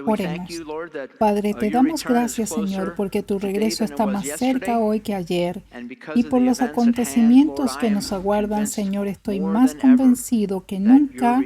Oremos. Padre, te damos gracias, Señor, porque tu regreso está más cerca hoy que ayer. Y por los acontecimientos que nos aguardan, Señor, estoy más convencido que nunca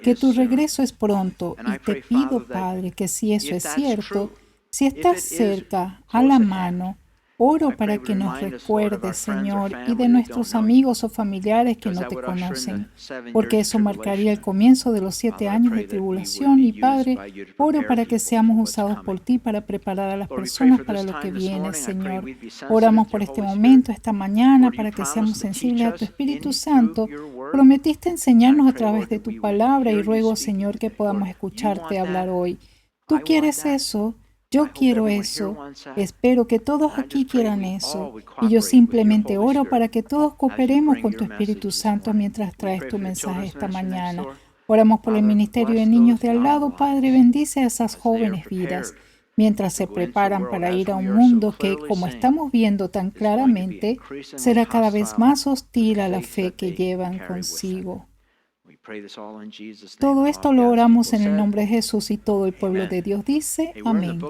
que tu regreso es pronto. Y te pido, Padre, que si eso es cierto, si estás cerca, a la mano, oro para que nos recuerdes, Señor, y de nuestros amigos o familiares que no te conocen, porque eso marcaría el comienzo de los 7 años de tribulación. Y Padre, oro para que seamos usados por ti para preparar a las personas para lo que viene, Señor. Oramos por este momento, esta mañana, para que seamos sensibles a tu Espíritu Santo. Prometiste enseñarnos a través de tu palabra y ruego, Señor, que podamos escucharte hablar hoy. ¿Tú quieres eso? Yo quiero eso. Espero que todos aquí quieran eso. Y yo simplemente oro para que todos cooperemos con tu Espíritu Santo mientras traes tu mensaje esta mañana. Oramos por el ministerio de niños de al lado. Padre, bendice a esas jóvenes vidas mientras se preparan para ir a un mundo que, como estamos viendo tan claramente, será cada vez más hostil a la fe que llevan consigo. Todo esto lo oramos en el nombre de Jesús y todo el pueblo de Dios dice amén.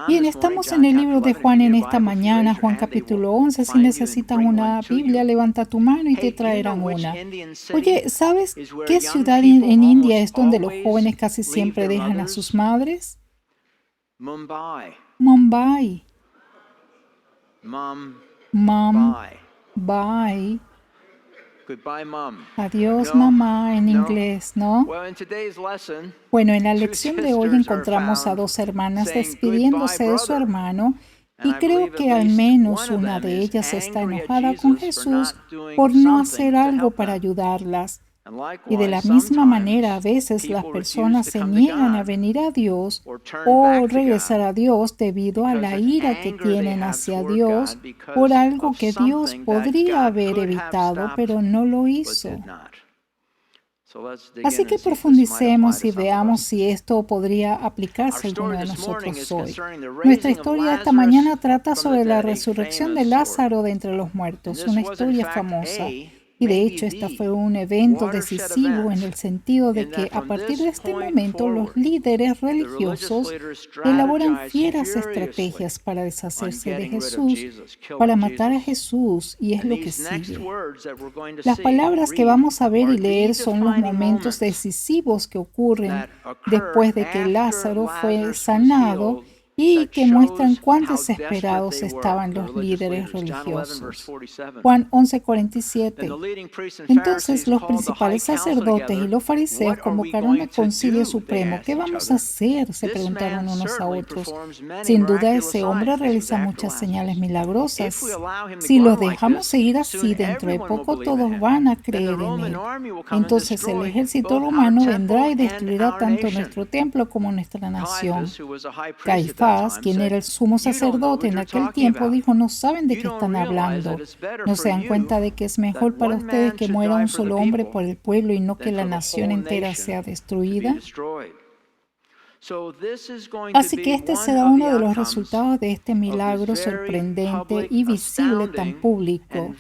Bien, estamos en el libro de Juan en esta mañana, Juan capítulo 11. Si necesitas una Biblia, levanta tu mano y te traerán una. Oye, ¿sabes qué ciudad en India es donde los jóvenes casi siempre dejan a sus madres? Mumbai. Mumbai. Adiós, mamá, en inglés, ¿no? Bueno, en la lección de hoy encontramos a dos hermanas despidiéndose de su hermano y creo que al menos una de ellas está enojada con Jesús por no hacer algo para ayudarlas. Y de la misma manera, a veces las personas se niegan a venir a Dios o regresar a Dios debido a la ira que tienen hacia Dios por algo que Dios podría haber evitado, pero no lo hizo. Así que profundicemos y veamos si esto podría aplicarse a alguno de nosotros hoy. Nuestra historia esta mañana trata sobre la resurrección de Lázaro de entre los muertos, una historia famosa. Y de hecho, este fue un evento decisivo en el sentido de que a partir de este momento los líderes religiosos elaboran fieras estrategias para deshacerse de Jesús, para matar a Jesús, y es lo que sigue. Las palabras que vamos a ver y leer son los momentos decisivos que ocurren después de que Lázaro fue sanado y que muestran cuán desesperados estaban los líderes religiosos. Juan 11:47. Entonces los principales sacerdotes y los fariseos convocaron al concilio supremo. ¿Qué vamos a hacer?, se preguntaron unos a otros. Sin duda ese hombre realiza muchas señales milagrosas. Si los dejamos seguir así, dentro de poco todos van a creer en él. Entonces el ejército romano vendrá y destruirá tanto nuestro templo como nuestra nación. Caifás, quien era el sumo sacerdote en aquel tiempo, dijo: no saben de qué están hablando. ¿No se dan cuenta de que es mejor para ustedes que muera un solo hombre por el pueblo y no que la nación entera sea destruida? Así que este será uno de los resultados de este milagro sorprendente y visible tan público.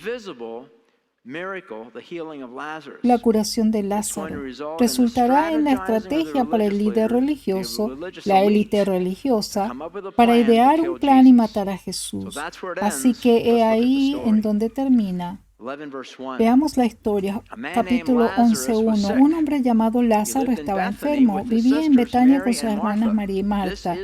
La curación de Lázaro resultará en la estrategia para el líder religioso, la élite religiosa, para idear un plan y matar a Jesús. Así que he ahí en donde termina. Veamos la historia. Capítulo 11:1. Un hombre llamado Lázaro estaba enfermo. Vivía en Betania con sus hermanas María y Marta.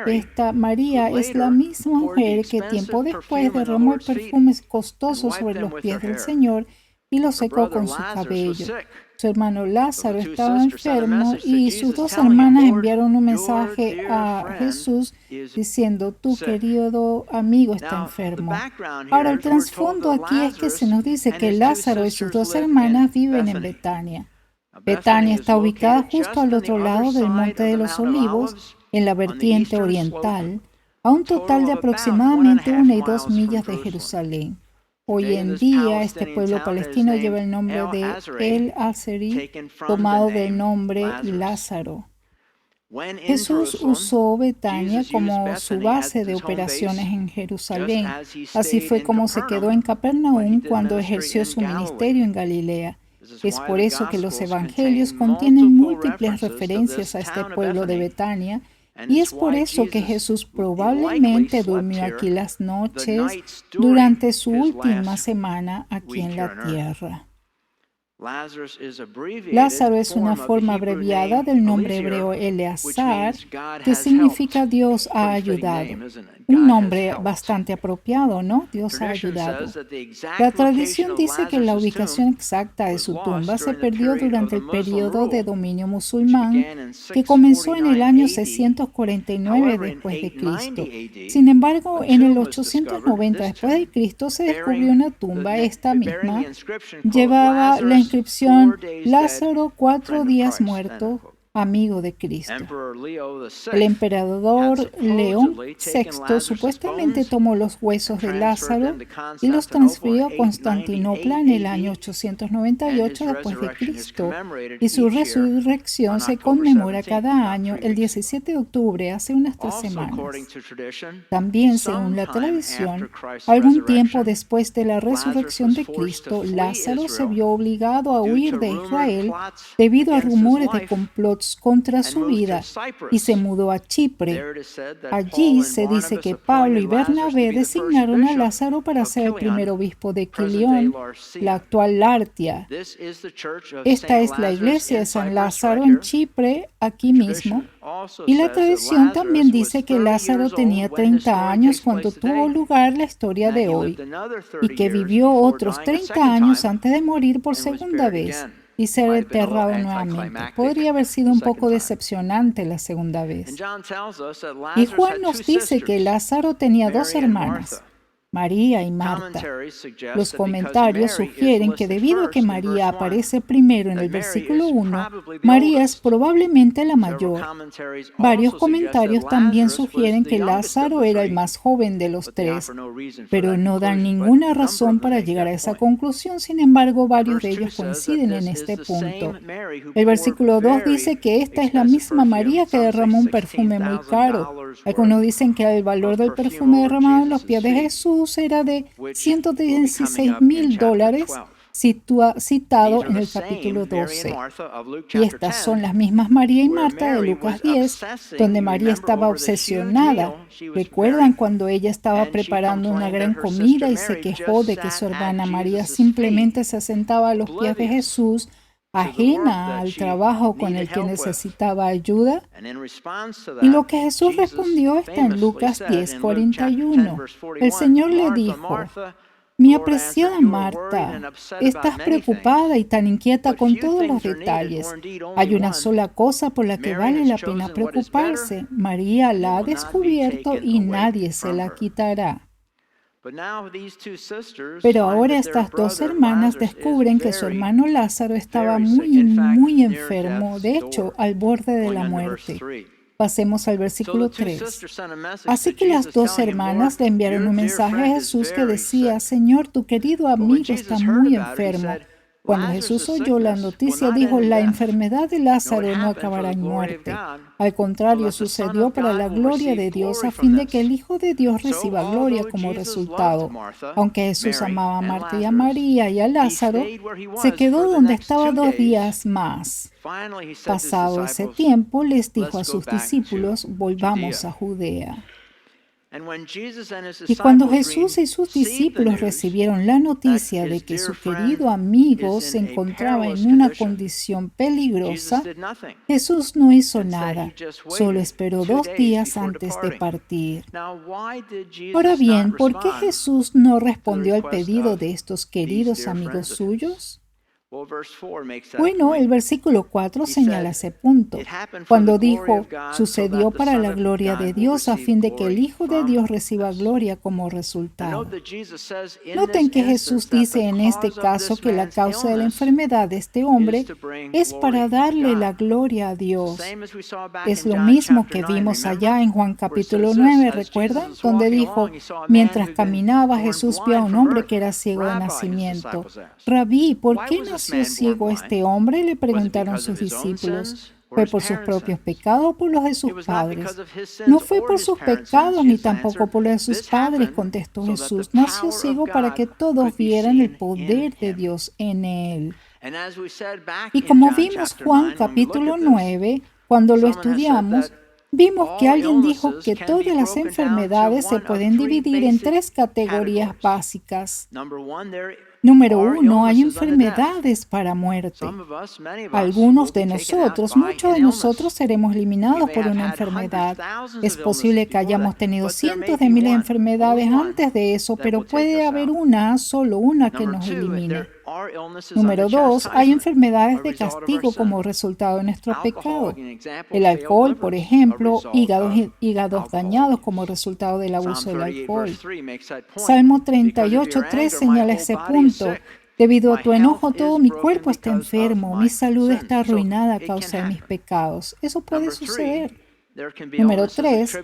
Esta María es la misma mujer que tiempo después derramó el perfume costoso sobre los pies del Señor y lo secó con su cabello. Su hermano Lázaro estaba enfermo y sus dos hermanas enviaron un mensaje a Jesús diciendo: tu querido amigo está enfermo. Ahora, el trasfondo aquí es que se nos dice que Lázaro y sus dos hermanas viven en Betania. Betania está ubicada justo al otro lado del Monte de los Olivos, en la vertiente oriental, a un total de aproximadamente 1 y 2 millas de Jerusalén. Hoy en día, este pueblo palestino lleva el nombre de El Azeri, tomado del nombre Lázaro. Jesús usó Betania como su base de operaciones en Jerusalén. Así fue como se quedó en Capernaum cuando ejerció su ministerio en Galilea. Es por eso que los evangelios contienen múltiples referencias a este pueblo de Betania Y es por eso que Jesús probablemente durmió aquí las noches durante su última semana aquí en la tierra. Lázaro es una forma abreviada del nombre hebreo Eleazar, que significa Dios ha ayudado. Un nombre bastante apropiado, ¿no? Dios ha ayudado. La tradición dice que la ubicación exacta de su tumba se perdió durante el periodo de dominio musulmán que comenzó en el año 649 después de Cristo. Sin embargo, en el 890 después de Cristo se descubrió una tumba, esta misma llevaba la inscripción Lázaro 4 días muerto, amigo de Cristo. El emperador León VI supuestamente tomó los huesos de Lázaro y los transfirió a Constantinopla en el año 898 después de Cristo, y su resurrección se conmemora cada año el 17 de octubre, hace unas 3 semanas. También, según la tradición, algún tiempo después de la resurrección de Cristo, Lázaro se vio obligado a huir de Israel debido a rumores de complot contra su vida y se mudó a Chipre. Allí se dice que Pablo y Bernabé designaron a Lázaro para ser el primer obispo de Quilión, la actual Lartia. Esta es la iglesia de San Lázaro en Chipre, aquí mismo. Y la tradición también dice que Lázaro tenía 30 años cuando tuvo lugar la historia de hoy y que vivió otros 30 años antes de morir por segunda vez y ser enterrado nuevamente. Podría haber sido un poco decepcionante la segunda vez. Y Juan nos dice que Lázaro tenía 2 hermanas, María y Marta. Los comentarios sugieren que debido a que María aparece primero en el versículo 1, María es probablemente la mayor. Varios comentarios también sugieren que Lázaro era el más joven de los 3, pero no dan ninguna razón para llegar a esa conclusión. Sin embargo, varios de ellos coinciden en este punto. El versículo 2 dice que esta es la misma María que derramó un perfume muy caro. Algunos dicen que el valor del perfume derramado en los pies de Jesús era de $116,000, citado en el capítulo 12. Y estas son las mismas María y Marta de Lucas 10, donde María estaba obsesionada. ¿Recuerdan cuando ella estaba preparando una gran comida y se quejó de que su hermana María simplemente se sentaba a los pies de Jesús, ajena al trabajo con el que necesitaba ayuda? Y lo que Jesús respondió está en Lucas 10:41. El Señor le dijo: mi apreciada Marta, estás preocupada y tan inquieta con todos los detalles. Hay una sola cosa por la que vale la pena preocuparse. María la ha descubierto y nadie se la quitará. Pero ahora estas 2 hermanas descubren que su hermano Lázaro estaba muy enfermo, de hecho, al borde de la muerte. Pasemos al versículo 3. Así que las 2 hermanas le enviaron un mensaje a Jesús que decía: Señor, tu querido amigo está muy enfermo. Cuando Jesús oyó la noticia, dijo: la enfermedad de Lázaro no acabará en muerte. Al contrario, sucedió para la gloria de Dios, a fin de que el Hijo de Dios reciba gloria como resultado. Aunque Jesús amaba a Marta y a María y a Lázaro, se quedó donde estaba 2 días más. Pasado ese tiempo, les dijo a sus discípulos: volvamos a Judea. Y cuando Jesús y sus discípulos recibieron la noticia de que su querido amigo se encontraba en una condición peligrosa, Jesús no hizo nada, solo esperó 2 días antes de partir. Ahora bien, ¿por qué Jesús no respondió al pedido de estos queridos amigos suyos? Bueno, el versículo 4 señala ese punto. Cuando dijo: sucedió para la gloria de Dios, a fin de que el Hijo de Dios reciba gloria como resultado. Noten que Jesús dice en este caso que la causa de la enfermedad de este hombre es para darle la gloria a Dios. Es lo mismo que vimos allá en Juan capítulo 9, ¿recuerdan? Donde dijo: mientras caminaba, Jesús vio a un hombre que era ciego de nacimiento. Rabí, ¿por qué nació ciego este hombre?, le preguntaron sus discípulos. ¿Fue por sus propios pecados o por los de sus padres? No fue por sus pecados ni tampoco por los de sus padres, contestó Jesús. Nació ciego para que todos vieran el poder de Dios en él. Y como vimos Juan capítulo 9, cuando lo estudiamos, Vimos que alguien dijo que todas las enfermedades se pueden dividir en 3 categorías básicas. Número 1, hay enfermedades para muerte. Algunos de nosotros, muchos de nosotros seremos eliminados por una enfermedad. Es posible que hayamos tenido cientos de miles de enfermedades antes de eso, pero puede haber solo una que nos elimine. Número 2, hay enfermedades de castigo como resultado de nuestro pecado. El alcohol, por ejemplo, hígados dañados como resultado del abuso del alcohol. Salmo 38:3 señala ese punto. Debido a tu enojo, todo mi cuerpo está enfermo, mi salud está arruinada a causa de mis pecados. Eso puede suceder. Número 3,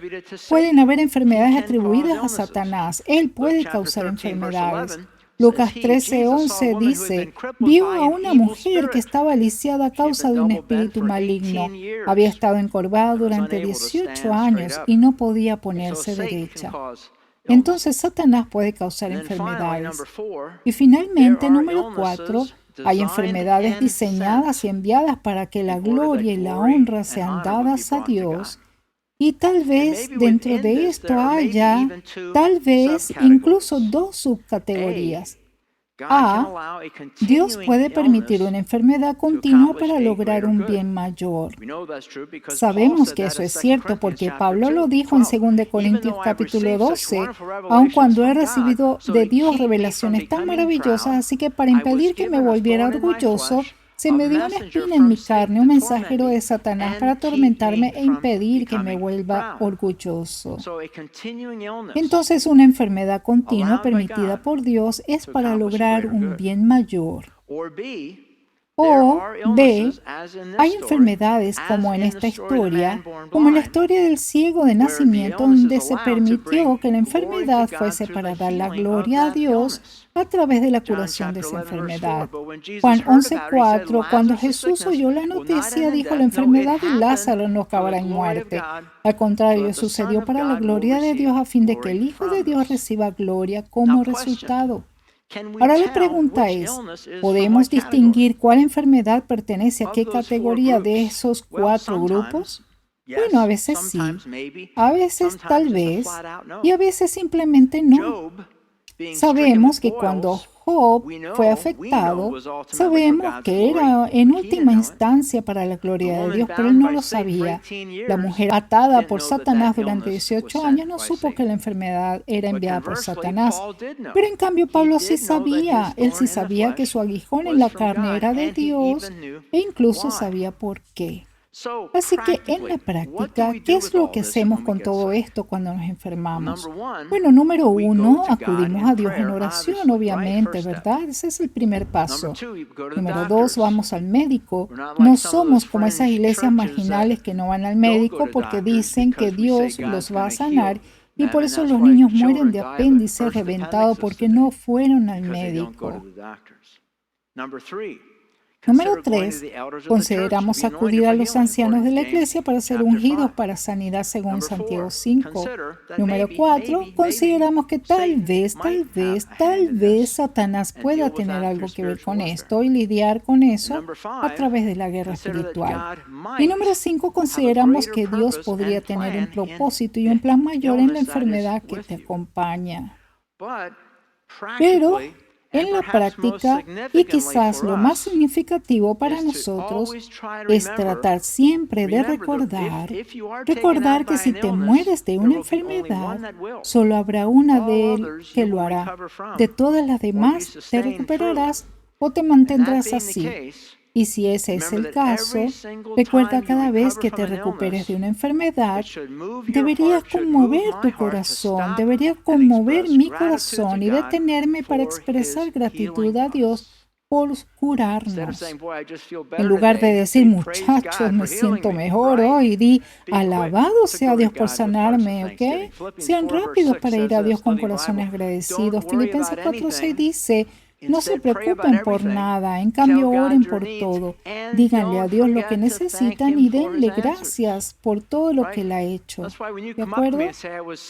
pueden haber enfermedades atribuidas a Satanás. Él puede causar enfermedades. Lucas 13:11 dice, vio a una mujer que estaba lisiada a causa de un espíritu maligno. Había estado encorvada durante 18 años y no podía ponerse derecha. Entonces, Satanás puede causar enfermedades. Y finalmente, número 4, hay enfermedades diseñadas y enviadas para que la gloria y la honra sean dadas a Dios. Y tal vez dentro de esto haya, tal vez incluso 2 subcategorías. A, Dios puede permitir una enfermedad continua para lograr un bien mayor. Sabemos que eso es cierto porque Pablo lo dijo en 2 Corintios capítulo 12, aun cuando he recibido de Dios revelaciones tan maravillosas, así que para impedir que me volviera orgulloso, se me dio una espina en mi carne, un mensajero de Satanás para atormentarme e impedir que me vuelva orgulloso. Entonces, una enfermedad continua permitida por Dios es para lograr un bien mayor. O B, hay enfermedades como en esta historia, como en la historia del ciego de nacimiento, donde se permitió que la enfermedad fuese para dar la gloria a Dios a través de la curación de esa enfermedad. Juan 11:4, cuando Jesús oyó la noticia, dijo, la enfermedad de Lázaro no acabará en muerte. Al contrario, sucedió para la gloria de Dios a fin de que el Hijo de Dios reciba gloria como resultado. Ahora la pregunta es, ¿podemos distinguir cuál enfermedad pertenece a qué categoría de esos 4 grupos? Bueno, a veces sí, a veces tal vez, y a veces simplemente no. Sabemos que cuando Job fue afectado, sabemos que era en última instancia para la gloria de Dios, pero él no lo sabía. La mujer atada por Satanás durante 18 años no supo que la enfermedad era enviada por Satanás. Pero en cambio Pablo sí sabía, él sí sabía que su aguijón en la carne era de Dios e incluso sabía por qué. Así que en la práctica, ¿qué es lo que hacemos con todo esto cuando nos enfermamos? Bueno, número 1, acudimos a Dios en oración, obviamente, ¿verdad? Ese es el primer paso. Número 2, vamos al médico. No somos como esas iglesias marginales que no van al médico porque dicen que Dios los va a sanar y por eso los niños mueren de apéndice reventado porque no fueron al médico. Número 3, consideramos acudir a los ancianos de la iglesia para ser ungidos para sanidad según Santiago 5. Número 4, consideramos que tal vez Satanás pueda tener algo que ver con esto y lidiar con eso a través de la guerra espiritual. Y número 5, consideramos que Dios podría tener un propósito y un plan mayor en la enfermedad que te acompaña. Pero en la práctica, y quizás lo más significativo para nosotros, es tratar siempre de recordar que si te mueres de una enfermedad, solo habrá una de él que lo hará. De todas las demás, te recuperarás o te mantendrás así. Y si ese es el caso, recuerda cada vez que te recuperes de una enfermedad, deberías conmover tu corazón, debería conmover mi corazón y detenerme para expresar gratitud a Dios por curarnos. En lugar de decir, muchachos, me siento mejor hoy, di, alabado sea Dios por sanarme, ¿ok? Sean rápidos para ir a Dios con corazones agradecidos. Filipenses 4:6 dice, no se preocupen por nada, en cambio oren por todo. Díganle a Dios lo que necesitan y denle gracias por todo lo que Él ha hecho. ¿De acuerdo?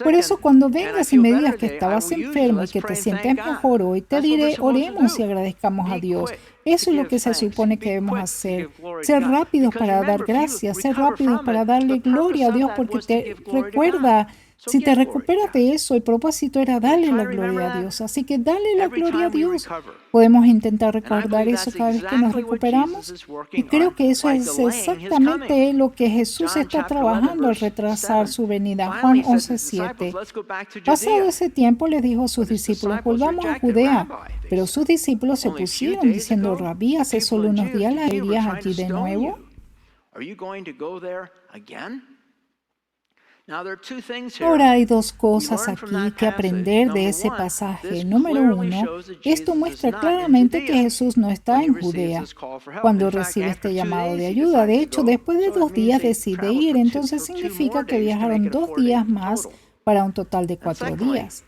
Por eso cuando vengas y me digas que estabas enfermo y que te sientes mejor hoy, te diré, oremos y agradezcamos a Dios. Eso es lo que se supone que debemos hacer. Ser rápidos para dar gracias, ser rápidos para darle gloria a Dios, porque te recuerda, si te recuperas de eso, el propósito era darle la gloria a Dios. Así que dale la gloria a Dios. Podemos intentar recordar eso cada vez que nos recuperamos. Y creo que eso es exactamente lo que Jesús está trabajando al retrasar su venida. Juan 11:7. Pasado ese tiempo, les dijo a sus discípulos, volvamos a Judea. Pero sus discípulos se opusieron, diciendo, Rabí, hace solo unos días la irías allí de nuevo. Ahora hay dos cosas aquí que aprender de ese pasaje. Número uno, esto muestra claramente que Jesús no está en Judea cuando recibe este llamado de ayuda. De hecho, después de 2 días decide ir, entonces significa que viajaron 2 días más para un total de 4 días.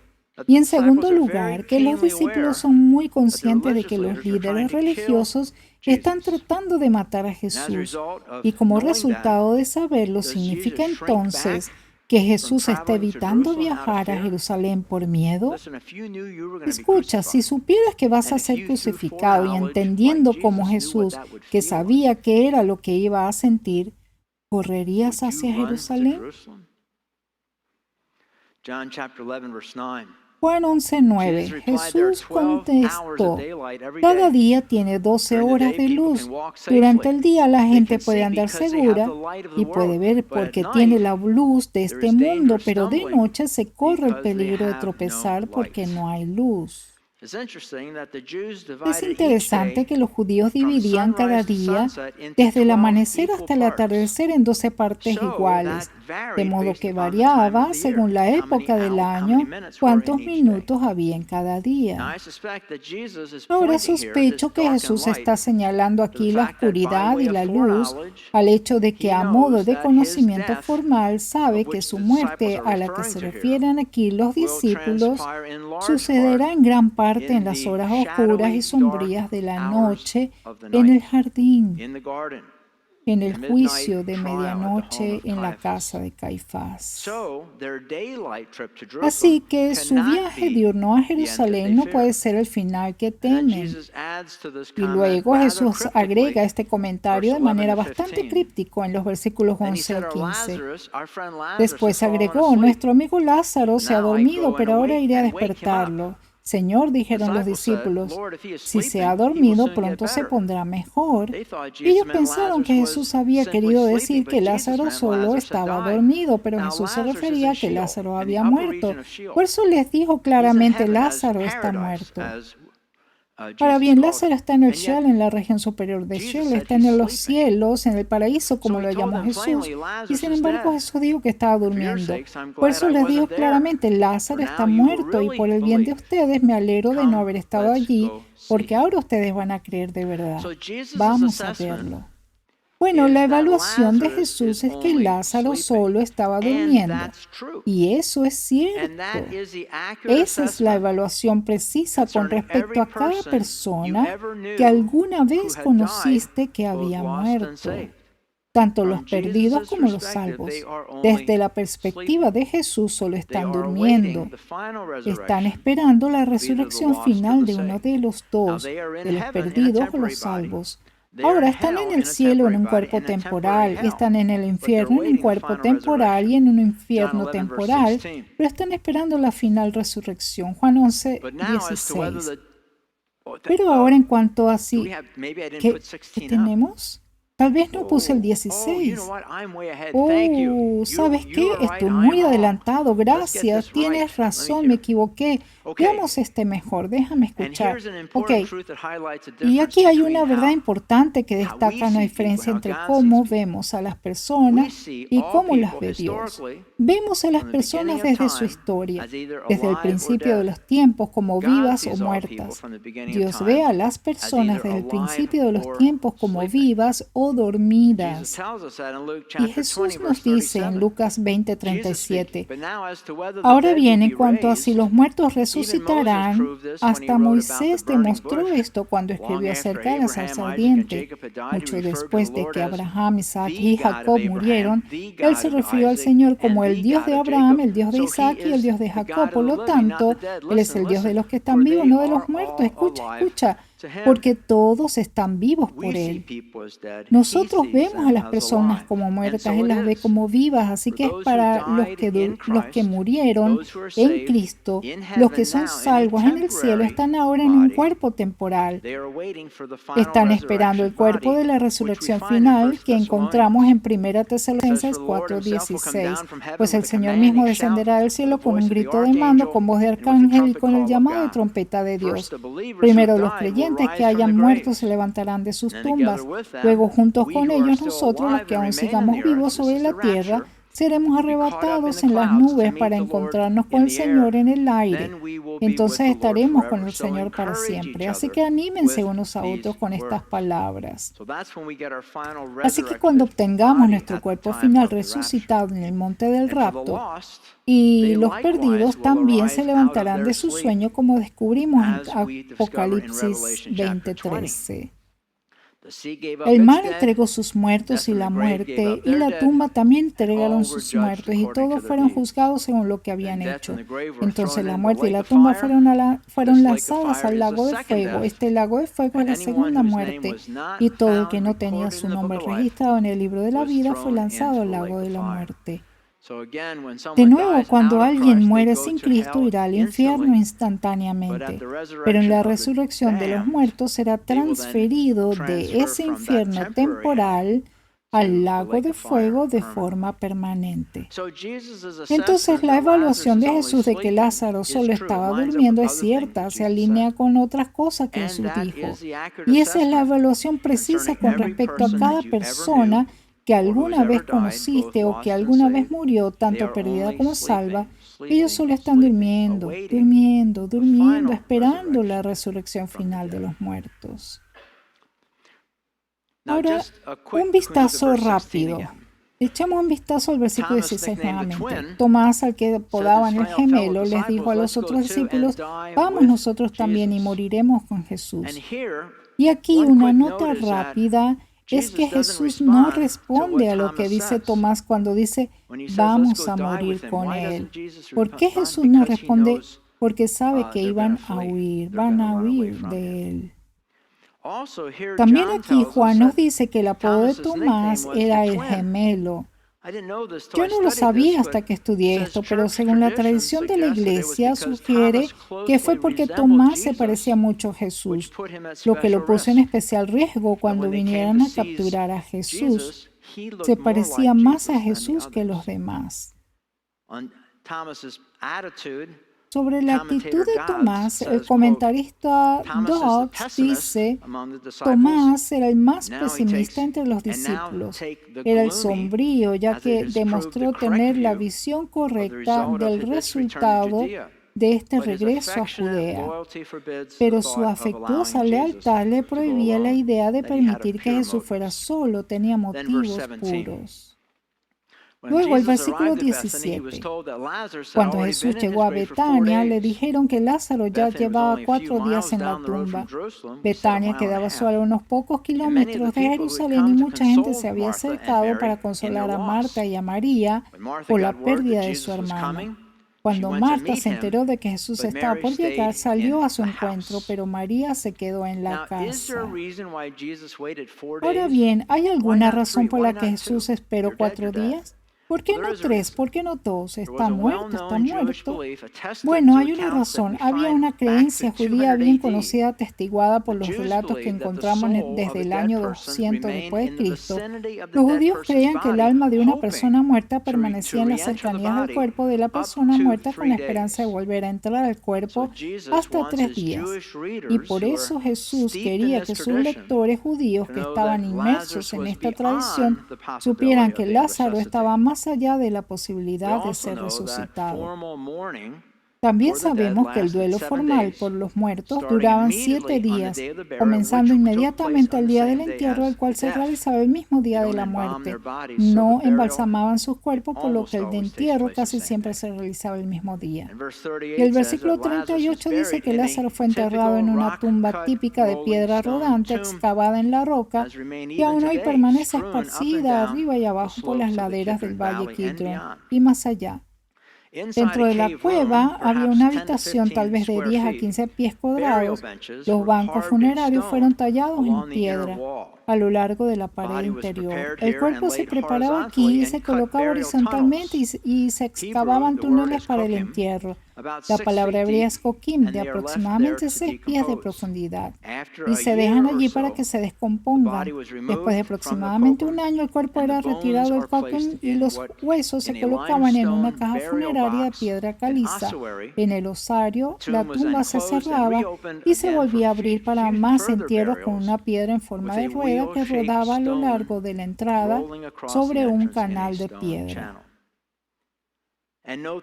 Y en segundo lugar, que los discípulos son muy conscientes de que los líderes religiosos están tratando de matar a Jesús. Y como resultado de saberlo, significa entonces que Jesús está evitando viajar a Jerusalén por miedo. Escucha, si supieras que vas a ser crucificado y entendiendo como Jesús, que sabía que era lo que iba a sentir, ¿correrías hacia Jerusalén? Juan 11:9. Jesús contestó, cada día tiene 12 horas de luz. Durante el día la gente puede andar segura y puede ver porque tiene la luz de este mundo, pero de noche se corre el peligro de tropezar porque no hay luz. Es interesante que los judíos dividían cada día desde el amanecer hasta el atardecer en 12 partes iguales, de modo que variaba, según la época del año, cuántos minutos había en cada día. Ahora sospecho que Jesús está señalando aquí la oscuridad y la luz al hecho de que a modo de conocimiento formal sabe que su muerte, a la que se refieren aquí los discípulos, sucederá en gran parte en las horas oscuras y sombrías de la noche en el jardín, en el juicio de medianoche en la casa de Caifás. Así que su viaje diurno a Jerusalén no puede ser el final que temen. Y luego Jesús agrega este comentario de manera bastante críptica en los versículos 11 al 15. Después agregó, nuestro amigo Lázaro se ha dormido, pero ahora iré a despertarlo. Señor, dijeron los discípulos, si se ha dormido, pronto se pondrá mejor. Ellos pensaron que Jesús había querido decir que Lázaro solo estaba dormido, pero Jesús se refería a que Lázaro había muerto. Por eso les dijo claramente, Lázaro está muerto. Ahora bien, Lázaro está en el Sheol, en la región superior de Sheol, está en los cielos, en el paraíso, como lo llamó Jesús. Y sin embargo, Jesús dijo que estaba durmiendo. Por eso les dijo claramente, Lázaro está muerto, y por el bien de ustedes me alegro de no haber estado allí, porque ahora ustedes van a creer de verdad. Vamos a verlo. Bueno, la evaluación de Jesús es que Lázaro solo estaba durmiendo. Y eso es cierto. Esa es la evaluación precisa con respecto a cada persona que alguna vez conociste que había muerto. Tanto los perdidos como los salvos. Desde la perspectiva de Jesús solo están durmiendo. Están esperando la resurrección final de uno de los dos, de los perdidos o los salvos. Ahora están en el cielo en un cuerpo temporal, están en el infierno en un cuerpo temporal y en un infierno temporal, pero están esperando la final resurrección. Juan 11:16. Pero ahora en cuanto a ¿qué tenemos? Tal vez no puse el 16. ¿Sabes qué? Estoy muy adelantado. Gracias. Tienes razón, me equivoqué. Veamos mejor. Déjame escuchar. Ok. Y aquí hay una verdad importante que destaca una diferencia entre cómo vemos a las personas y cómo las ve Dios. Vemos a las personas desde su historia, desde el principio de los tiempos, como vivas o muertas. Dios ve a las personas desde el principio de los tiempos como vivas o dormidas. Y Jesús nos dice en Lucas 20:37, ahora bien, en cuanto a si los muertos resucitarán, hasta Moisés demostró esto cuando escribió acerca de la zarza ardiente. Mucho después de que Abraham, Isaac y Jacob murieron, él se refirió al Señor como el Dios de Abraham, el Dios de Isaac y el Dios de Jacob. Por lo tanto, Él es el Dios de los que están vivos, no de los muertos. Escucha. porque todos están vivos por Él. Nosotros vemos a las personas como muertas, Él las ve como vivas, así que es para los que murieron en Cristo, los que son salvos en el cielo, están ahora en un cuerpo temporal. Están esperando el cuerpo de la resurrección final que encontramos en 1 Tesalonicenses 4:16, pues el Señor mismo descenderá del cielo con un grito de mando, con voz de arcángel y con el llamado de trompeta de Dios. Primero los creyentes que hayan muerto se levantarán de sus tumbas. Luego, juntos con ellos, nosotros, los que aún sigamos vivos sobre la tierra, seremos arrebatados en las nubes para encontrarnos con el Señor en el aire. Entonces estaremos con el Señor para siempre. Así que anímense unos a otros con estas palabras. Así que cuando obtengamos nuestro cuerpo final resucitado en el monte del rapto, y los perdidos también se levantarán de su sueño, como descubrimos en Apocalipsis 20:13. El mar entregó sus muertos y la muerte, y la tumba también entregaron sus muertos, y todos fueron juzgados según lo que habían hecho. Entonces la muerte y la tumba fueron lanzadas al lago de fuego. Este lago de fuego es la segunda muerte, y todo el que no tenía su nombre registrado en el libro de la vida fue lanzado al lago de la muerte. De nuevo, cuando alguien muere sin Cristo, irá al infierno instantáneamente, pero en la resurrección de los muertos será transferido de ese infierno temporal al lago de fuego de forma permanente. Entonces, la evaluación de Jesús de que Lázaro solo estaba durmiendo es cierta, se alinea con otras cosas que Jesús dijo. Y esa es la evaluación precisa con respecto a cada persona que alguna vez conociste o que alguna vez murió, tanto perdida como salva. Ellos solo están durmiendo, esperando la resurrección final de los muertos. Ahora, un vistazo rápido. Echamos un vistazo al versículo 16 nuevamente. Tomás, al que apodaban el gemelo, les dijo a los otros discípulos: vamos nosotros también y moriremos con Jesús. Y aquí una nota rápida es que Jesús no responde a lo que dice Tomás cuando dice: vamos a morir con Él. ¿Por qué Jesús no responde? Porque sabe que van a huir de Él. También aquí Juan nos dice que el apodo de Tomás era el gemelo. Yo no lo sabía hasta que estudié esto, pero según la tradición de la iglesia sugiere que fue porque Tomás se parecía mucho a Jesús, lo que lo puso en especial riesgo cuando vinieran a capturar a Jesús. Se parecía más a Jesús que los demás. Sobre la actitud de Tomás, el comentarista Dobbs dice: Tomás era el más pesimista entre los discípulos. Era el sombrío, ya que demostró tener la visión correcta del resultado de este regreso a Judea. Pero su afectuosa lealtad le prohibía la idea de permitir que Jesús fuera solo, tenía motivos puros. Luego, el versículo 17. Cuando Jesús llegó a Betania, le dijeron que Lázaro ya llevaba 4 días en la tumba. Betania quedaba solo a unos pocos kilómetros de Jerusalén y mucha gente se había acercado para consolar a Marta y a María por la pérdida de su hermano. Cuando Marta se enteró de que Jesús estaba por llegar, salió a su encuentro, pero María se quedó en la casa. Ahora bien, ¿hay alguna razón por la que Jesús esperó 4 días? ¿Por qué no 3? ¿Por qué no 2? ¿Está muerto? ¿Está muerto? Bueno, hay una razón. Había una creencia judía bien conocida, atestiguada por los relatos que encontramos desde el año 200 después de Cristo. Los judíos creían que el alma de una persona muerta permanecía en las cercanías del cuerpo de la persona muerta con la esperanza de volver a entrar al cuerpo hasta 3 días. Y por eso Jesús quería que sus lectores judíos que estaban inmersos en esta tradición supieran que Lázaro estaba más allá de la posibilidad de ser resucitado. También sabemos que el duelo formal por los muertos duraba 7 días, comenzando inmediatamente el día del entierro, el cual se realizaba el mismo día de la muerte. No embalsamaban sus cuerpos, por lo que el de entierro casi siempre se realizaba el mismo día. Y el versículo 38 dice que Lázaro fue enterrado en una tumba típica de piedra rodante excavada en la roca, que aún hoy permanece esparcida arriba y abajo por las laderas del valle Kidron y más allá. Dentro de la cueva había una habitación tal vez de 10 a 15 pies cuadrados. Los bancos funerarios fueron tallados en piedra a lo largo de la pared interior. El cuerpo se preparaba aquí y se colocaba horizontalmente y se excavaban túneles para el entierro. La palabra hebrea es kokim, de aproximadamente 6 pies de profundidad, y se dejan allí para que se descompongan. Después de aproximadamente un año, el cuerpo era retirado del kokim y los huesos se colocaban en una caja funeraria de piedra caliza. En el osario, la tumba se cerraba y se volvía a abrir para más entierros con una piedra en forma de rueda que rodaba a lo largo de la entrada sobre un canal de piedra.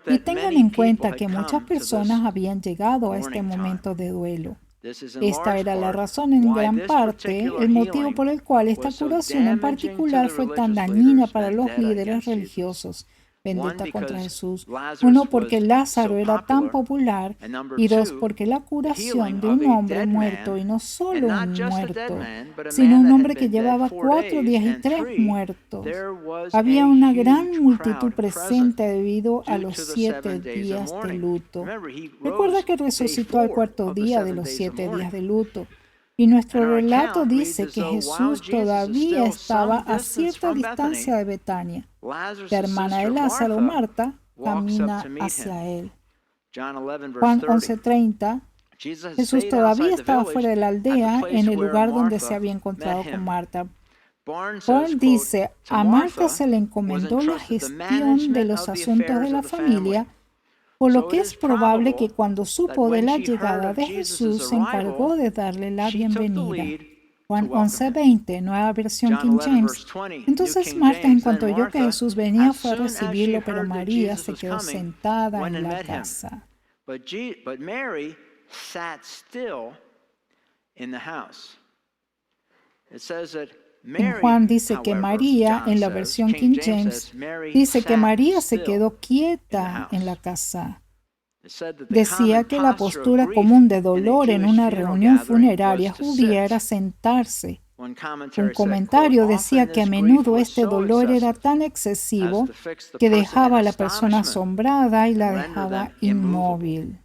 Y tengan en cuenta que muchas personas habían llegado a este momento de duelo. Esta era la razón en gran parte, el motivo por el cual esta curación en particular fue tan dañina para los líderes religiosos. Vendetta contra Jesús. Uno, porque Lázaro era tan popular, y dos, porque la curación de un hombre muerto, y no solo un muerto, sino un hombre que llevaba 4 días y 3 muertos. Había una gran multitud presente debido a los 7 días de luto. Recuerda que resucitó al 4.º día de los 7 días de luto. Y nuestro relato dice que Jesús todavía estaba a cierta distancia de Betania. La hermana de Lázaro, Marta, camina hacia él. Juan 11:30, Jesús todavía estaba fuera de la aldea, en el lugar donde se había encontrado con Marta. Paul dice, a Marta se le encomendó la gestión de los asuntos de la familia, por lo que es probable que cuando supo de la llegada de Jesús se encargó de darle la bienvenida. Juan 11:20, nueva versión King James. Entonces Marta, en cuanto oyó que Jesús venía, fue a recibirlo, pero María se quedó sentada en la casa. But Mary sat still in the house. It says that En Juan dice que María, en la versión King James, dice que María se quedó quieta en la casa. Decía que la postura común de dolor en una reunión funeraria judía era sentarse. Un comentario decía que a menudo este dolor era tan excesivo que dejaba a la persona asombrada y la dejaba inmóvil.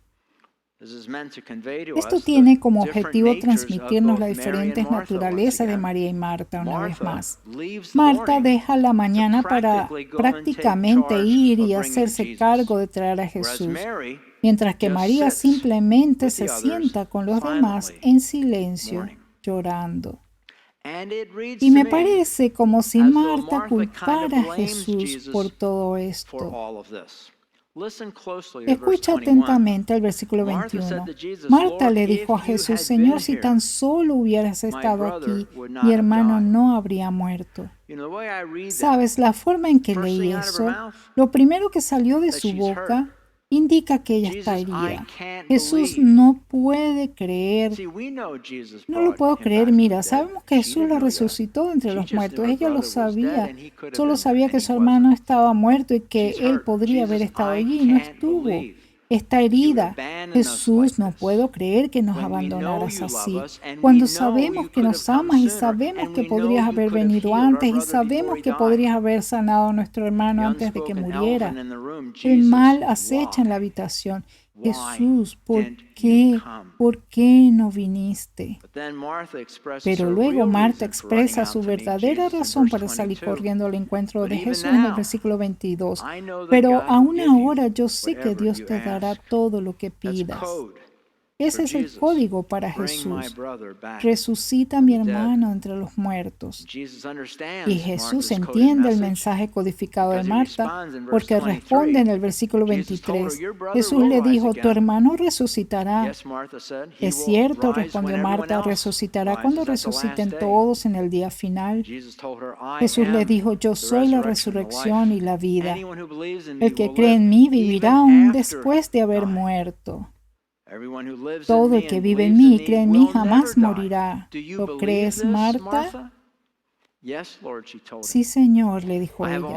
Esto tiene como objetivo transmitirnos la diferente naturaleza de María y Marta una vez más. Marta deja la mañana para prácticamente ir y hacerse cargo de traer a Jesús, mientras que María simplemente se sienta con los demás en silencio, llorando. Y me parece como si Marta culpara a Jesús por todo esto. Escucha atentamente el versículo 21. Marta le dijo a Jesús, Señor, si tan solo hubieras estado aquí, mi hermano no habría muerto. ¿Sabes? La forma en que leí eso, lo primero que salió de su boca indica que ella está herida. Jesús no puede creer. No lo puedo creer. Mira, sabemos que Jesús lo resucitó entre los muertos. Ella lo sabía. Solo sabía que su hermano estaba muerto y que él podría haber estado allí y no estuvo. Está herida. Jesús, no puedo creer que nos abandonaras así. Cuando sabemos que nos amas y sabemos que podrías haber venido antes y sabemos que podrías haber sanado a nuestro hermano antes de que muriera. El mal acecha en la habitación. Jesús, ¿por qué? ¿Por qué no viniste? Pero luego Marta expresa su verdadera razón para salir corriendo al encuentro de Jesús en el versículo 22. Pero aún ahora yo sé que Dios te dará todo lo que pidas. Ese es el código para Jesús. Resucita a mi hermano entre los muertos. Y Jesús entiende el mensaje codificado de Marta porque responde en el versículo 23. Jesús le dijo, tu hermano resucitará. Es cierto, respondió Marta, resucitará cuando resuciten todos en el día final. Jesús le dijo, yo soy la resurrección y la vida. El que cree en mí vivirá aún después de haber muerto. Todo el que vive en mí y cree en mí jamás morirá. ¿Lo crees, Marta? Sí, Señor, le dijo ella.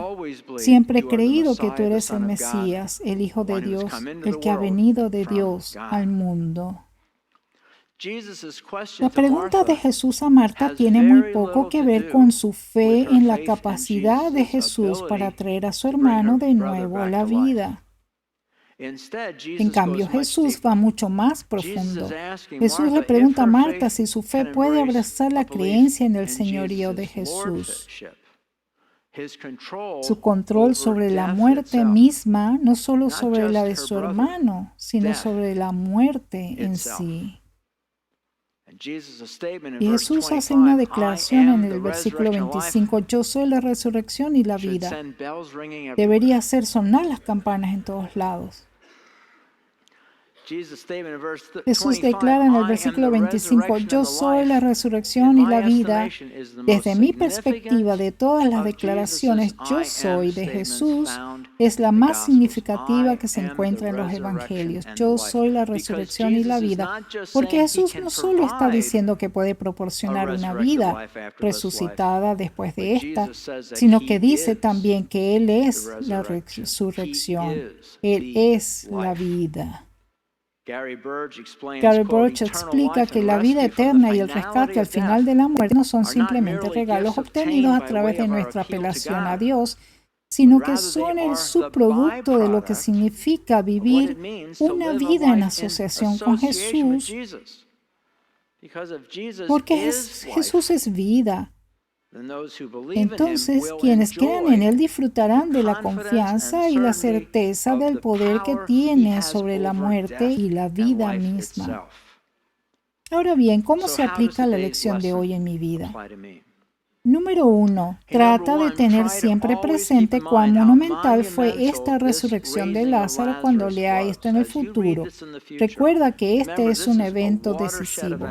Siempre he creído que tú eres el Mesías, el Hijo de Dios, el que ha venido de Dios al mundo. La pregunta de Jesús a Marta tiene muy poco que ver con su fe en la capacidad de Jesús para traer a su hermano de nuevo a la vida. En cambio, Jesús va mucho más profundo. Jesús le pregunta a Marta si su fe puede abrazar la creencia en el señorío de Jesús. Su control sobre la muerte misma, no solo sobre la de su hermano, sino sobre la muerte en sí. Y Jesús hace una declaración en el versículo 25, yo soy la resurrección y la vida. Debería hacer sonar las campanas en todos lados. Jesús declara en el versículo 25, yo soy la resurrección y la vida. Desde mi perspectiva, de todas las declaraciones, yo soy de Jesús es la más significativa que se encuentra en los evangelios. Yo soy la resurrección y la vida. Porque Jesús no solo está diciendo que puede proporcionar una vida resucitada después de esta, sino que dice también que Él es la resurrección. Él es la vida. Gary Burch explica que la vida eterna y el rescate al final de la muerte no son simplemente regalos obtenidos a través de nuestra apelación a Dios, sino que son el subproducto de lo que significa vivir una vida en asociación con Jesús, porque Jesús es vida. Entonces, quienes crean en Él disfrutarán de la confianza y la certeza del poder que tiene sobre la muerte y la vida misma. Ahora bien, ¿cómo se aplica la lección de hoy en mi vida? Número 1. Trata de tener siempre presente cuán monumental fue esta resurrección de Lázaro cuando lea esto en el futuro. Recuerda que este es un evento decisivo.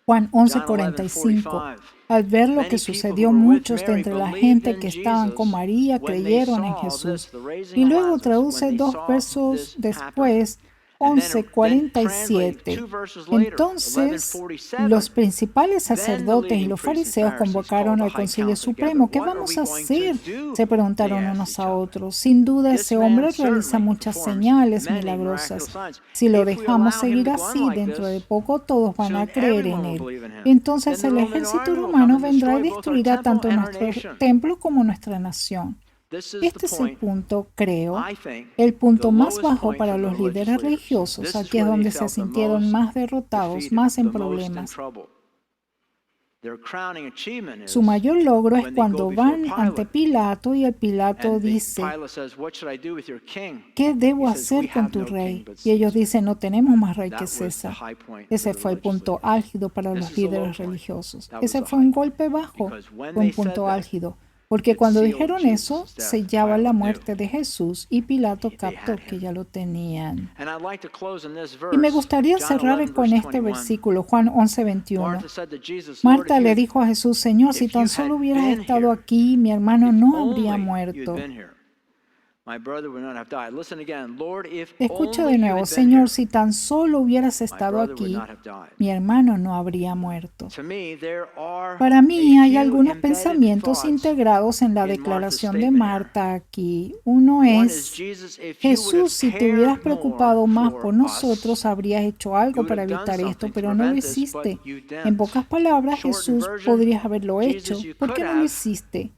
Juan 11:45. Al ver lo que sucedió, muchos de entre la gente que estaban con María creyeron en Jesús. Y luego traduce 2 versos después, 11:47. Entonces, los principales sacerdotes y los fariseos convocaron al Concilio Supremo. ¿Qué vamos a hacer?, se preguntaron unos a otros. Sin duda, ese hombre realiza muchas señales milagrosas. Si lo dejamos seguir así, dentro de poco todos van a creer en él. Entonces, el ejército romano vendrá y destruirá tanto nuestro templo como nuestra nación. Este es el punto, creo, el punto más bajo para los líderes religiosos. Aquí es donde se sintieron más derrotados, más en problemas. Su mayor logro es cuando van ante Pilato y el Pilato dice, ¿qué debo hacer con tu rey? Y ellos dicen, no tenemos más rey que César. Ese fue el punto álgido para los líderes religiosos. Ese fue un golpe bajo, fue un punto álgido. Porque cuando dijeron eso, sellaba la muerte de Jesús y Pilato captó que ya lo tenían. Y me gustaría cerrar con este versículo, Juan 11:21. Marta le dijo a Jesús, Señor, si tan solo hubieras estado aquí, mi hermano no habría muerto. Escucha de nuevo, Señor, si tan solo hubieras estado aquí, mi hermano no habría muerto. Para mí hay algunos pensamientos integrados en la declaración de Marta aquí. Uno es, Jesús, si te hubieras preocupado más por nosotros, habrías hecho algo para evitar esto, pero no lo hiciste. En pocas palabras, Jesús, podrías haberlo hecho. ¿Por qué no lo hiciste?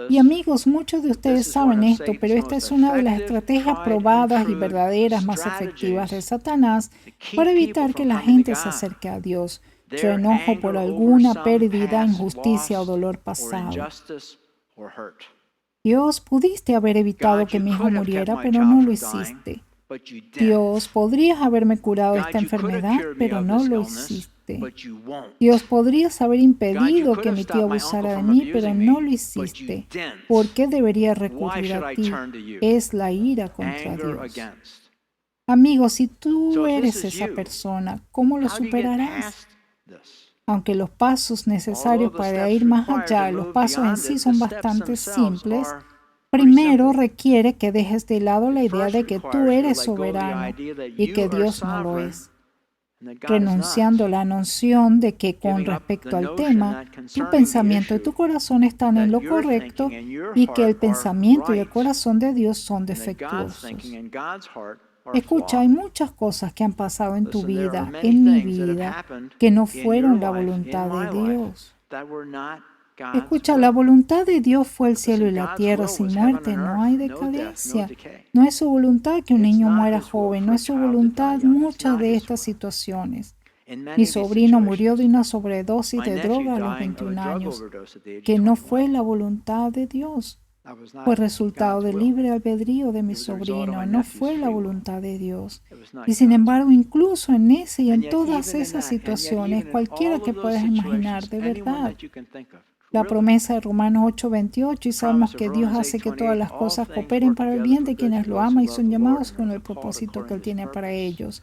Y amigos, muchos de ustedes saben esto, pero esta es una de las estrategias probadas y verdaderas más efectivas de Satanás para evitar que la gente se acerque a Dios. Su enojo por alguna pérdida, injusticia o dolor pasado. Dios, pudiste haber evitado que mi hijo muriera, pero no lo hiciste. Dios, podrías haberme curado esta enfermedad, pero no lo hiciste. Dios, podrías haber impedido que mi tío abusara de mí, pero no lo hiciste. ¿Por qué debería recurrir a ti? Es la ira contra Dios. Amigos, si tú eres esa persona, ¿cómo lo superarás? Aunque los pasos necesarios para ir más allá, los pasos en sí son bastante simples, primero requiere que dejes de lado la idea de que tú eres soberano y que Dios no lo es, renunciando a la noción de que con respecto al tema, tu pensamiento y tu corazón están en lo correcto y que el pensamiento y el corazón de Dios son defectuosos. Escucha, hay muchas cosas que han pasado en tu vida, en mi vida, que no fueron la voluntad de Dios. Escucha, la voluntad de Dios fue el cielo y la tierra sin muerte, no hay decadencia. No es su voluntad que un niño muera joven, no es su voluntad muchas de estas situaciones. Mi sobrino murió de una sobredosis de droga a los 21 años, que no fue la voluntad de Dios. Fue resultado del libre albedrío de mi sobrino, no fue la voluntad de Dios. Y sin embargo, incluso en ese y en todas esas situaciones, cualquiera que puedas imaginar, de verdad, la promesa de Romanos 8:28, y sabemos que Dios hace que todas las cosas cooperen para el bien de quienes lo aman y son llamados con el propósito que Él tiene para ellos.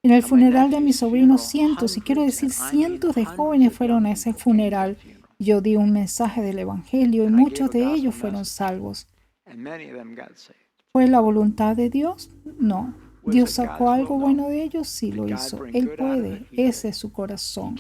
En el funeral de mi sobrino, cientos, y quiero decir cientos de jóvenes fueron a ese funeral. Yo di un mensaje del Evangelio y muchos de ellos fueron salvos. ¿Fue la voluntad de Dios? No. ¿Dios sacó algo bueno de ellos? Sí lo hizo. Él puede. Ese es su corazón.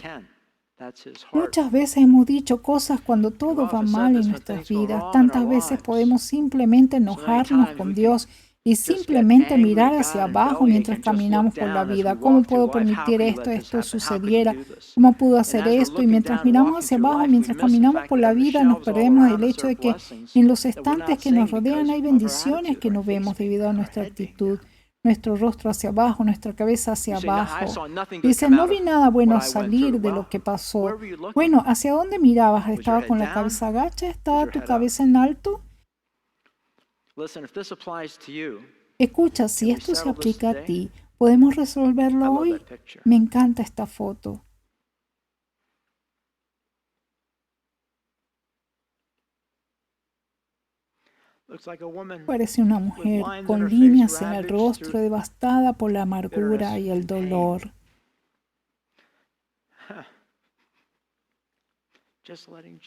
Muchas veces hemos dicho cosas cuando todo va mal en nuestras vidas. Tantas veces podemos simplemente enojarnos con Dios y simplemente mirar hacia abajo mientras caminamos por la vida. ¿Cómo puedo permitir esto sucediera? ¿Cómo puedo hacer esto? Y mientras miramos hacia abajo, mientras caminamos por la vida, nos perdemos el hecho de que en los estantes que nos rodean hay bendiciones que no vemos debido a nuestra actitud. Nuestro rostro hacia abajo, nuestra cabeza hacia abajo. Dice, no vi nada bueno salir de lo que pasó. Bueno, ¿hacia dónde mirabas? ¿Estaba con la cabeza agacha? ¿Estaba tu cabeza en alto? Escucha, si esto se aplica a ti, ¿podemos resolverlo hoy? Me encanta esta foto. Parece una mujer con líneas en el rostro devastada por la amargura y el dolor.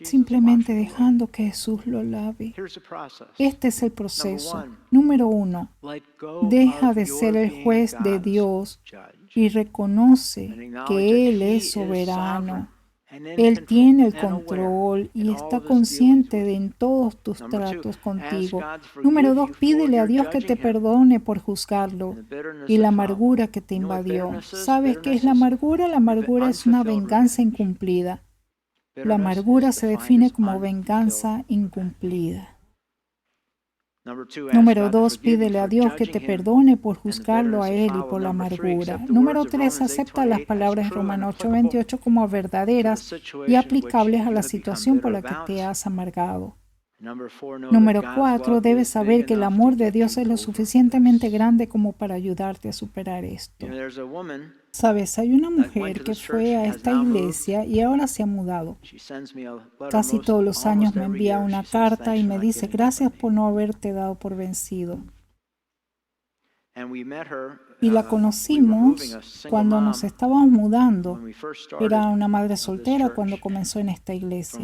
Simplemente dejando que Jesús lo lave. Este es el proceso. Número 1. Deja de ser el juez de Dios y reconoce que Él es soberano. Él tiene el control y está consciente de en todos tus tratos contigo. Número 2, pídele a Dios que te perdone por juzgarlo y la amargura que te invadió. ¿Sabes qué es la amargura? La amargura es una venganza incumplida. La amargura se define como venganza incumplida. Número 2, pídele a Dios que te perdone por juzgarlo a Él y por la amargura. Número 3, acepta las palabras de Romanos 8:28 como verdaderas y aplicables a la situación por la que te has amargado. Número 4, debes saber que el amor de Dios es lo suficientemente grande como para ayudarte a superar esto. Sabes, hay una mujer que fue a esta iglesia y ahora se ha mudado. Casi todos los años me envía una carta y me dice, gracias por no haberte dado por vencido. Y la conocimos cuando nos estábamos mudando. Era una madre soltera cuando comenzó en esta iglesia.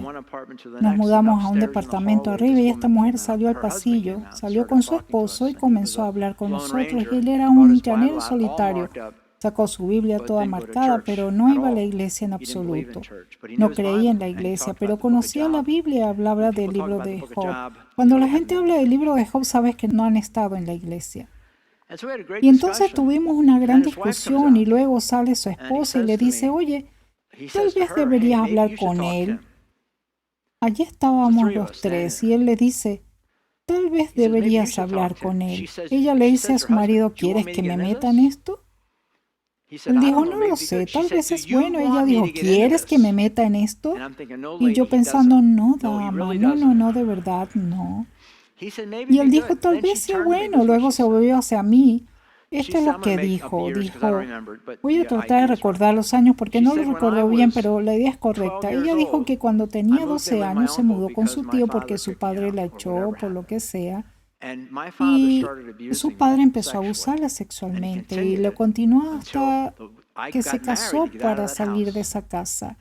Nos mudamos a un departamento arriba y esta mujer salió al pasillo, salió con su esposo y comenzó a hablar con nosotros. Y él era un llanero solitario. Sacó su Biblia toda marcada, pero no iba a la iglesia en absoluto. No creía en la iglesia, pero conocía la Biblia y hablaba del libro de Job. Cuando la gente habla del libro de Job, sabes que no han estado en la iglesia. Y entonces tuvimos una gran discusión y luego sale su esposa y le dice, oye, tal vez deberías hablar con él. Allí estábamos los tres y él le dice, tal vez deberías hablar con él. Ella le dice a su marido, ¿quieres que me meta en esto? Él dijo, no lo sé, tal vez es bueno. Ella dijo, ¿quieres que me meta en esto? Y yo pensando, no, dama, no, de verdad, no. Y él dijo, tal vez sea bueno. Luego se volvió hacia mí. Esto es lo que dijo. Voy a tratar de recordar los años porque no lo recuerdo bien, pero la idea es correcta. Ella dijo que cuando tenía 12 años se mudó con su tío porque su padre la echó, por lo que sea. Y su padre empezó a abusarla sexualmente y lo continuó hasta que se casó para salir de esa casa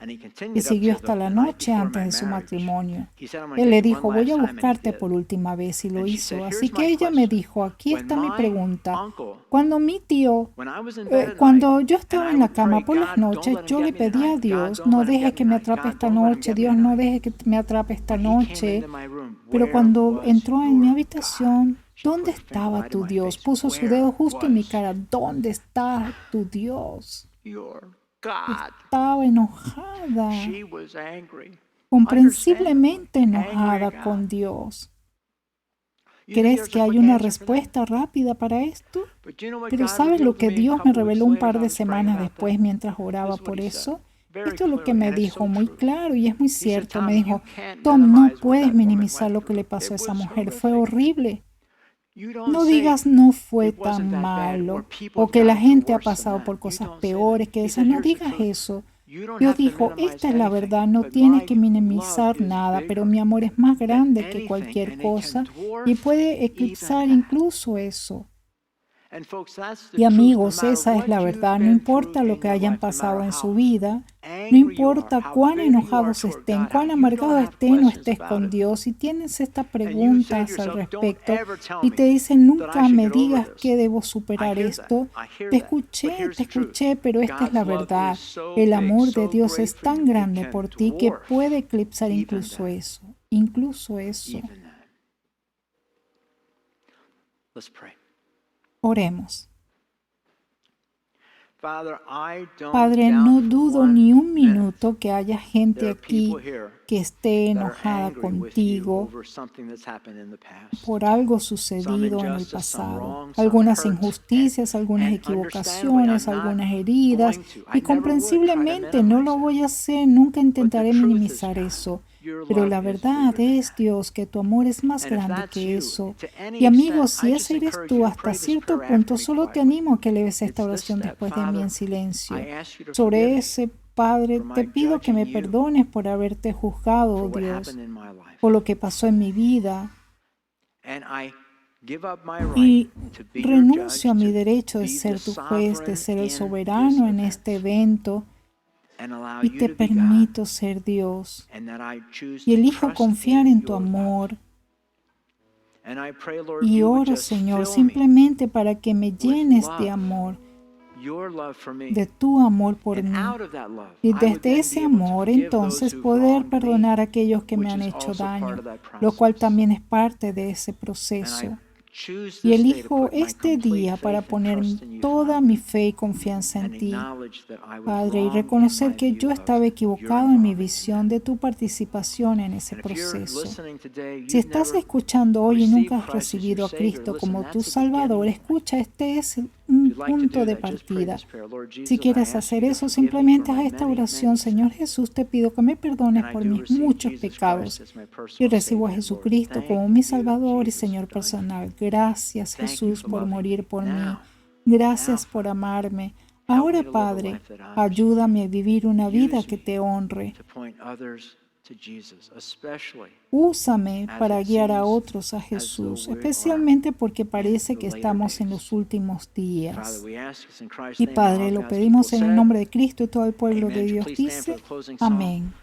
y siguió hasta la noche antes de su matrimonio. Él le dijo, voy a buscarte por última vez y lo hizo. Así que ella me dijo, aquí está mi pregunta. Cuando mi tío, cuando yo estaba en la cama por las noches, yo le pedía a Dios, no deje que me atrape esta noche, Dios, no deje que me atrape esta noche. Pero cuando entró en mi habitación, ¿dónde estaba tu Dios? Puso su dedo justo en mi cara. ¿Dónde está tu Dios? Estaba enojada. comprensiblemente enojada con Dios. ¿Crees que hay una respuesta rápida para esto? Pero ¿sabes lo que Dios me reveló un par de semanas después mientras oraba por eso? Esto es lo que me dijo muy claro y es muy cierto. Me dijo, Tom, no puedes minimizar lo que le pasó a esa mujer. Fue horrible. No digas no fue tan malo o que la gente ha pasado por cosas peores que esas. No digas eso. Dios dijo, esta es la verdad, no tienes que minimizar nada, pero mi amor es más grande que cualquier cosa y puede eclipsar incluso eso. Y amigos, esa es la verdad, no importa lo que hayan pasado en su vida, no importa cuán enojados estén, cuán amargados estén o estés con Dios, si tienes estas preguntas al respecto y te dicen, nunca me digas que debo superar esto, te escuché, pero esta es la verdad. El amor de Dios es tan grande por ti que puede eclipsar incluso eso, Oremos. Padre, no dudo ni un minuto que haya gente aquí que esté enojada contigo por algo sucedido en el pasado, algunas injusticias, algunas equivocaciones, algunas heridas, y comprensiblemente no lo voy a hacer, nunca intentaré minimizar eso. Pero la verdad es, Dios, que tu amor es más grande que eso. Y amigos, si ese eres tú hasta cierto punto, solo te animo a que leves esta oración después de mí en silencio. Sobre ese, Padre, te pido que me perdones por haberte juzgado, oh Dios, por lo que pasó en mi vida. Y renuncio a mi derecho de ser tu juez, de ser el soberano en este evento. Y te permito ser Dios. Y elijo confiar en tu amor. Y oro, Señor, simplemente para que me llenes de amor, de tu amor por mí. Y desde ese amor, entonces, poder perdonar a aquellos que me han hecho daño, lo cual también es parte de ese proceso. Y elijo este día para poner toda mi fe y confianza en ti, Padre, y reconocer que yo estaba equivocado en mi visión de tu participación en ese proceso. Si estás escuchando hoy y nunca has recibido a Cristo como tu Salvador, escucha, este es un punto de partida. Si quieres hacer eso, simplemente haz esta oración. Señor Jesús, te pido que me perdones por mis muchos pecados y recibo a Jesucristo como mi Salvador y Señor personal. Gracias, Jesús, por morir por mí. Gracias por amarme. Ahora, Padre, ayúdame a vivir una vida que te honre. Úsame para guiar a otros a Jesús, especialmente porque parece que estamos en los últimos días. Y Padre, lo pedimos en el nombre de Cristo y todo el pueblo de Dios dice, amén.